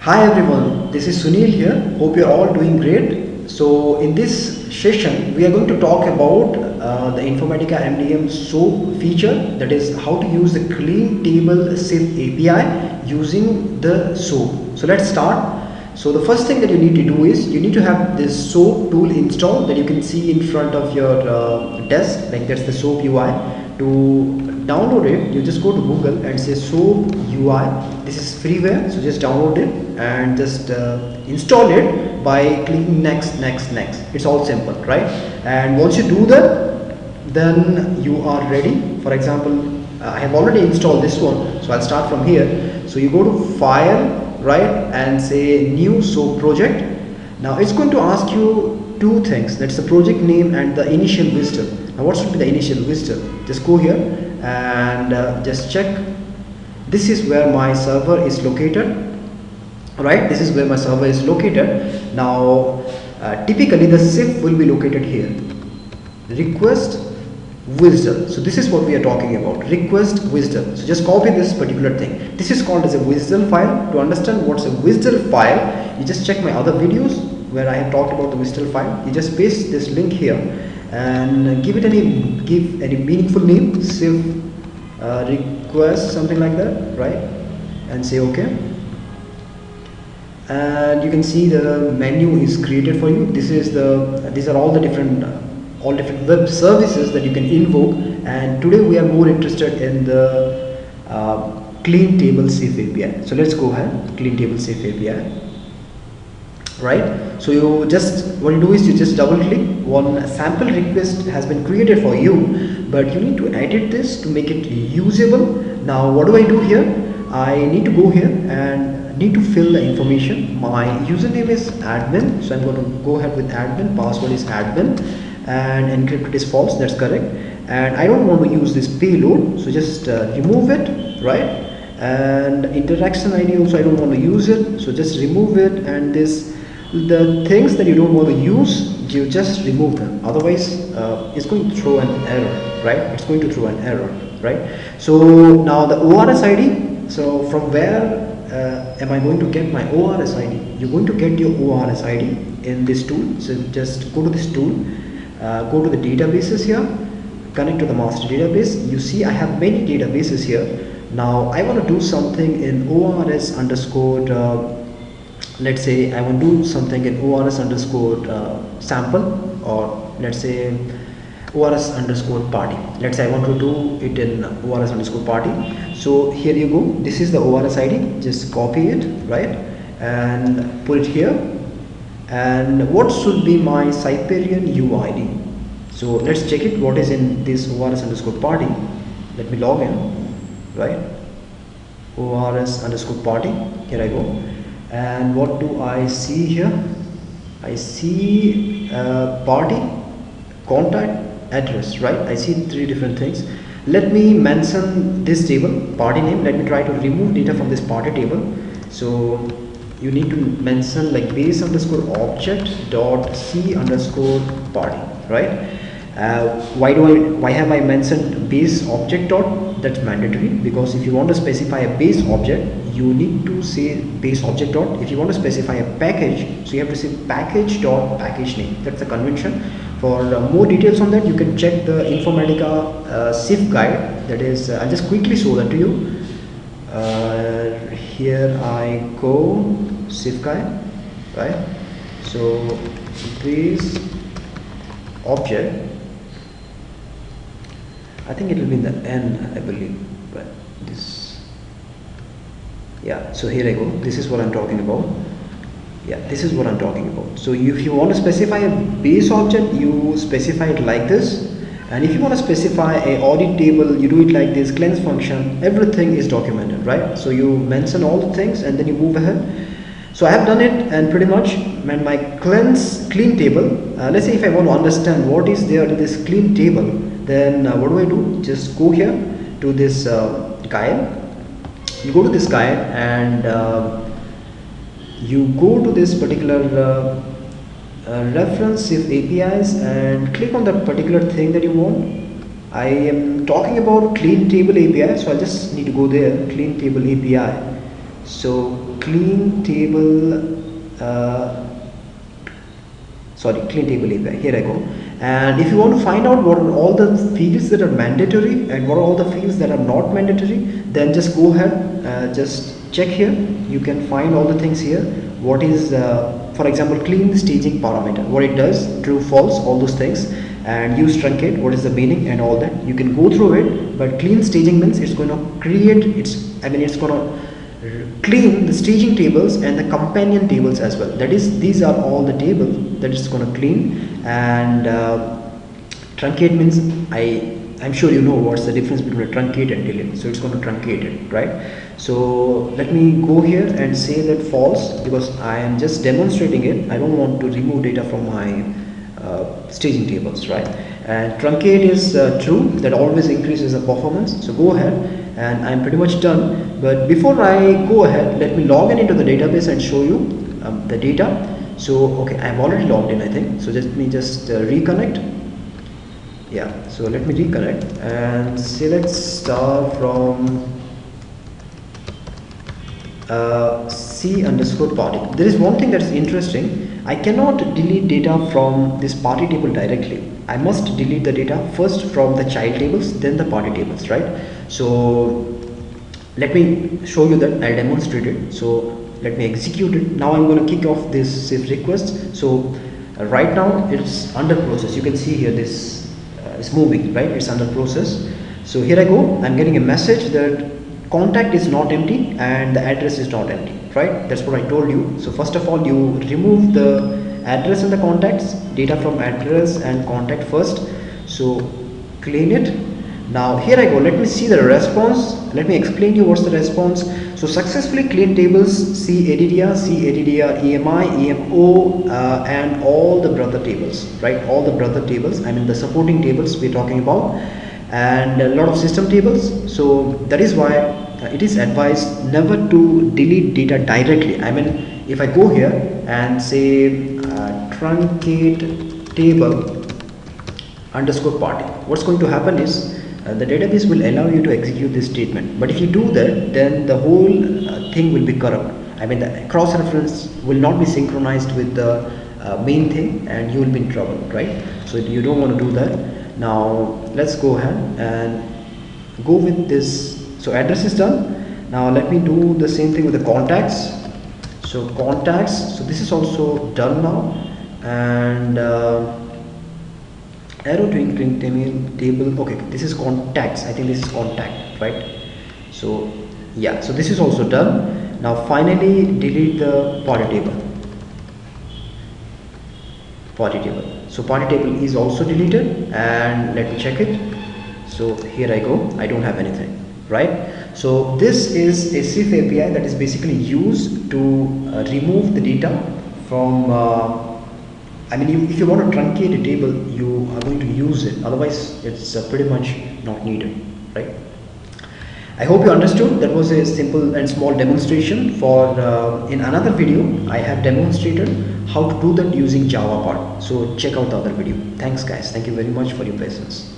Hi everyone, this is Sunil here. Hope you're all doing great. So in this session, we are going to talk about the Informatica MDM SOAP feature, that is how to use the clean table SIF API using the SOAP. So let's start. So the first thing that you need to do is you need to have this SOAP tool installed that you can see in front of your desk, like that's the SOAP UI. To download it, you just go to Google and say SOAP UI. This is freeware, so just download it and just install it by clicking next. It's all simple, right? And once you do that, then you are ready. For example, I have already installed this one, so I'll start from here. So you go to file, right, and say new SOAP project. Now it's going to ask you two things, that's the project name and the initial visitor. Now what should be the initial visitor? Just go here and just check. This is where my server is located, right? This is where my server is located. Now typically the SIF will be located here, request visitor. So this is what we are talking about, request visitor. So just copy this particular thing. This is called as a visitor file. To understand what's a visitor file, you just check my other videos where I have talked about the visitor file. You just paste this link here and give any meaningful name, SIF request, something like that, right? And say OK. And you can see the menu is created for you. These are all different web services that you can invoke, and today we are more interested in the clean table SIF API. So let's go ahead, clean table SIF API, right? So what you do is you just double click. One sample request has been created for you, but you need to edit this to make it usable. Now what do I do here? I need to go here and need to fill the information. My username is admin, so I'm going to go ahead with admin. Password is admin, and encrypted is false, that's correct. And I don't want to use this payload, so just remove it, right? And interaction ID also I don't want to use it, so just remove it. And the things that you don't want to use, you just remove them, otherwise it's going to throw an error, right? It's going to throw an error, right? So now the ORS ID, so from where am I going to get my ORS ID? You're going to get your ORS ID in this tool. So just go to this tool, go to the databases here, connect to the master database. You see I have many databases here. Now I want to do something in ORS underscore let's say I want to do something in ORS underscore sample, or let's say ORS underscore party. Let's say I want to do it in ORS underscore party. So here you go, this is the ORS ID, just copy it, right, and put it here. And what should be my Siperian UID? So let's check it, what is in this ORS underscore party. Let me log in, right? ORS underscore party, here I go. And what do I see here? I see party, contact, address, right? I see three different things. Let me mention this table, party name. Let me try to remove data from this party table. So you need to mention like base underscore object dot c underscore party, right? Why have I mentioned base object dot? That's mandatory, because if you want to specify a base object, you need to say base object dot. If you want to specify a package, so you have to say package dot package name. That's the convention. For more details on that, you can check the Informatica SIF guide. That is, I'll just quickly show that to you. Here I go, SIF guide, right? So base object, I think it will be in the N, I believe, but this, yeah. So here I go, this is what I'm talking about. Yeah, this is what I'm talking about. So if you want to specify a base object, you specify it like this. And if you want to specify a audit table, you do it like this, cleanse function, everything is documented, right? So you mention all the things and then you move ahead. So I have done it, and pretty much when my clean table, let's say if I want to understand what is there in this clean table, then what do? Just go here to this guide. You go to this guide and you go to this particular reference SIF APIs and click on that particular thing that you want. I am talking about clean table API, so I just need to go there, clean table API, So clean table, clean table API, here I go. And if you want to find out what are all the fields that are mandatory and what are all the fields that are not mandatory, then just go ahead, just check here. You can find all the things here. What is for example, clean staging parameter, what it does, true, false, all those things, and use truncate, what is the meaning and all that. You can go through it, but clean staging means it's going to create, it's going to clean the staging tables and the companion tables as well. That is, these are all the tables that it's going to clean. And truncate means, I'm sure you know what's the difference between a truncate and delete. So it's going to truncate it, right? So let me go here and say that false, because I am just demonstrating it. I don't want to remove data from my staging tables, right? And truncate is true, that always increases the performance. So go ahead, and I'm pretty much done. But before I go ahead, let me log in into the database and show you the data. So okay, I'm already logged in, I think. So let me just reconnect. Yeah, so let me reconnect and select star from C_party. There is one thing that is interesting. I cannot delete data from this party table directly. I must delete the data first from the child tables, then the party tables, right? So let me show you that. I'll demonstrate it. So let me execute it. Now I'm going to kick off this SIF request. So right now it's under process. You can see here this is moving, right? It's under process. So here I go. I'm getting a message that contact is not empty and the address is not empty, right? That's what I told you. So first of all, you remove the address and the contacts, data from address and contact first. So clean it. Now here I go. Let me see the response. Let me explain you what's the response. So successfully clean tables C_ADDR, EMI, EMO, and all the brother tables, right? All the brother tables, I mean the supporting tables we're talking about, and a lot of system tables. So that is why it is advised never to delete data directly. I mean, if I go here and say truncate table underscore party, what's going to happen is the database will allow you to execute this statement. But if you do that, then the whole thing will be corrupt. I mean, the cross-reference will not be synchronized with the main thing, and you will be in trouble, right? So you don't want to do that. Now let's go ahead and go with this. So address is done. Now let me do the same thing with the contacts. So contacts, so this is also done now. And arrow twinkling table, okay, this is contacts. I think this is contact, right? So yeah, so this is also done. Now finally delete the party table. So party table is also deleted, and let me check it. So here I go. I don't have anything, right? So this is a SIF API that is basically used to remove the data from I mean, if you want to truncate a table, you are going to use it. Otherwise, it's pretty much not needed, right? I hope you understood. That was a simple and small demonstration for in another video. I have demonstrated how to do that using Java part. So check out the other video. Thanks guys. Thank you very much for your patience.